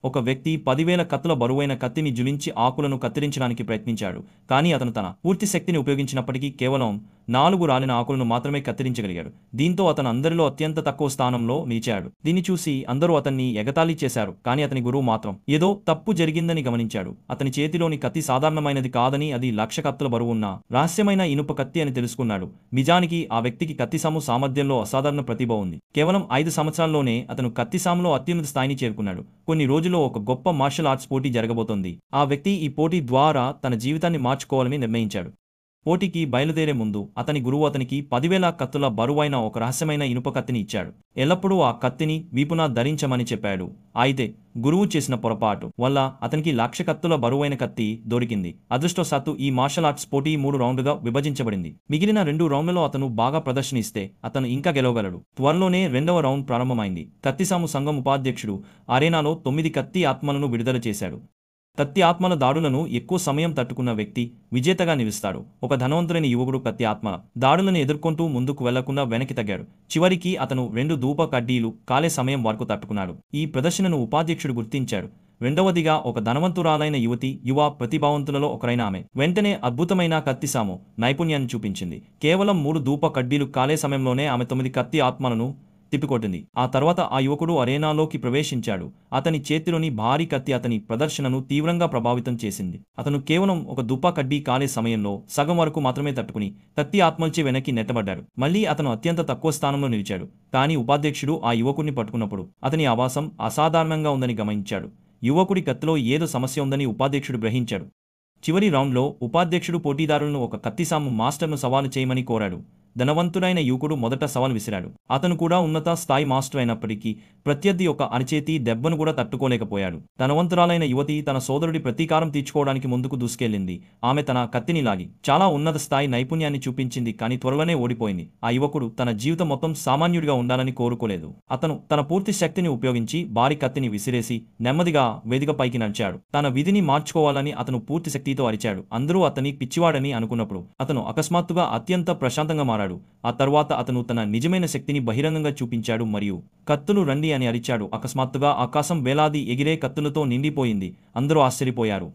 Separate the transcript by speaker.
Speaker 1: ఒక వ్యక్తి 10,000 కత్తుల బరువైన కత్తిని జులించి ఆకులను కత్తిరించడానికి ప్రయత్నించాడు. కానీ అతను తన పూర్తి శక్తిని ఉపయోగించినప్పటికీ కేవలం 4 రాలిన ఆకులను మాత్రమే కత్తిరించగలిగాడు. దీంతో అతను అందరిలో అత్యంత తక్కువ స్థానంలో నిలిచాడు. దీన్ని చూసి అందరూ అతన్ని ఎగతాళి చేశారు. కానీ అతని గురువు మాత్రం ఏదో తప్పు జరిగిందని గమనించాడు. అతని చేతిలోని కత్తి సాధారణమైనది కాదని అది 1,00,000 కత్తుల బరువున్న రహస్యమైన ఇనుప కత్తి అని తెలుసుకున్నాడు. నిజానికి ఆ వ్యక్తికి కత్తిసాము సామర్థ్యంలో అసాధారణ ప్రతిభ ఉంది. కేవలం 5 సంవత్సరాల్లోనే అతను కత్తిసాములో అత్యున్నత స్థాయిని చేరుకున్నాడు. కొన్ని రోజుల్లో ఒక గొప్ప మార్షల్ ఆర్ట్స్ పోటీ జరగబోతోంది. ఆ వ్యక్తి ఈ పోటీ ద్వారా తన జీవితాన్ని మార్చుకోవాలని నిర్ణయించాడు. పోటీకి బయలుదేరే ముందు అతని గురువు అతనికి 10,000 కత్తుల బరువైన ఒక రహస్యమైన ఇనుప కత్తిని ఇచ్చాడు. ఎల్లప్పుడూ ఆ కత్తిని వీపున ధరించమని చెప్పాడు. అయితే గురువు చేసిన పొరపాటు వల్ల అతనికి 1,00,000 కత్తుల బరువైన కత్తి దొరికింది. అదృష్టవశాత్తు ఈ మార్షల్ ఆర్ట్స్ పోటీ 3 రౌండ్లుగా విభజించబడింది. మిగిలిన 2 రౌండ్లలో అతను బాగా ప్రదర్శన ఇస్తే అతను ఇంకా గెలవగలడు. త్వరలోనే 2వ రౌండ్ ప్రారంభమైంది. కత్తిసాము సంఘం ఉపాధ్యక్షుడు అరేనాలో 9 కత్తి ఆత్మలను విడుదల చేశాడు. కత్తి ఆత్మల దాడులను ఎక్కువ సమయం తట్టుకున్న వ్యక్తి విజేతగా నిలుస్తాడు. ఒక ధనవంతులైన యువకుడు కత్తి ఆత్మల దాడులను ఎదుర్కొంటూ ముందుకు వెళ్లకుండా వెనక్కి తగ్గాడు. చివరికి అతను 2 ధూప కడ్డీలు కాలే సమయం వరకు తట్టుకున్నాడు. ఈ ప్రదర్శనను ఉపాధ్యక్షుడు గుర్తించాడు. రెండవదిగా ఒక ధనవంతురాలైన యువ ప్రతిభావంతులలో ఒకరైన ఆమె వెంటనే అద్భుతమైన కత్తిసాము నైపుణ్యాన్ని చూపించింది. కేవలం 3 ధూప కడ్డీలు కాలే సమయంలోనే ఆమె 9 కత్తి ఆత్మలను తిప్పికొట్టింది. ఆ తర్వాత ఆ యువకుడు అరేనాలోకి ప్రవేశించాడు. అతని చేతిలోని భారీ కత్తి అతని ప్రదర్శనను తీవ్రంగా ప్రభావితం చేసింది. అతను కేవలం ఒక దుప్పా కడ్డీ కాలే సమయంలో సగం వరకు మాత్రమే తట్టుకుని కత్తి ఆత్మల్చే వెనక్కి నెట్టబడ్డాడు. మళ్లీ అతను అత్యంత తక్కువ స్థానంలో నిలిచాడు. కానీ ఉపాధ్యక్షుడు ఆ యువకుడిని పట్టుకున్నప్పుడు అతని ఆవాసం అసాధారణంగా ఉందని గమనించాడు. యువకుడి కత్తిలో ఏదో సమస్య ఉందని ఉపాధ్యక్షుడు గ్రహించాడు. చివరి రౌండ్లో ఉపాధ్యక్షుడు పోటీదారులను ఒక కత్తిసాము మాస్టర్ను సవాలు చేయమని కోరాడు. ధనవంతుడైన యువకుడు మొదట సవాల్ విసిరాడు. అతను కూడా ఉన్నత స్థాయి మాస్టర్ అయినప్పటికీ ప్రత్యర్థి యొక్క అరచేతి దెబ్బను కూడా తట్టుకోలేకపోయాడు. ధనవంతురాలైన యువతి తన సోదరుడి ప్రతీకారం తీర్చుకోవడానికి ముందుకు దూసుకెళ్లింది. ఆమె తన కత్తిని లాగి చాలా ఉన్నత స్థాయి నైపుణ్యాన్ని చూపించింది. కానీ త్వరలోనే ఓడిపోయింది. ఆ యువకుడు తన జీవితం మొత్తం సామాన్యుడిగా ఉండాలని కోరుకోలేదు. అతను తన పూర్తి శక్తిని ఉపయోగించి భారీ కత్తిని విసిరేసి నెమ్మదిగా వేదికపైకి నడిచాడు. తన విధిని మార్చుకోవాలని అతను పూర్తి శక్తితో అరిచాడు. అందరూ అతని పిచ్చివాడని అనుకున్నప్పుడు అతను అకస్మాత్తుగా అత్యంత ప్రశాంతంగా మారాడు. ఆ తర్వాత అతను తన నిజమైన శక్తిని బహిరంగంగా చూపించాడు మరియు కత్తులు రండి అని అరిచాడు. అకస్మాత్తుగా ఆకాశం వేలాది ఎగిరే కత్తులతో నిండిపోయింది. అందరూ ఆశ్చర్యపోయారు.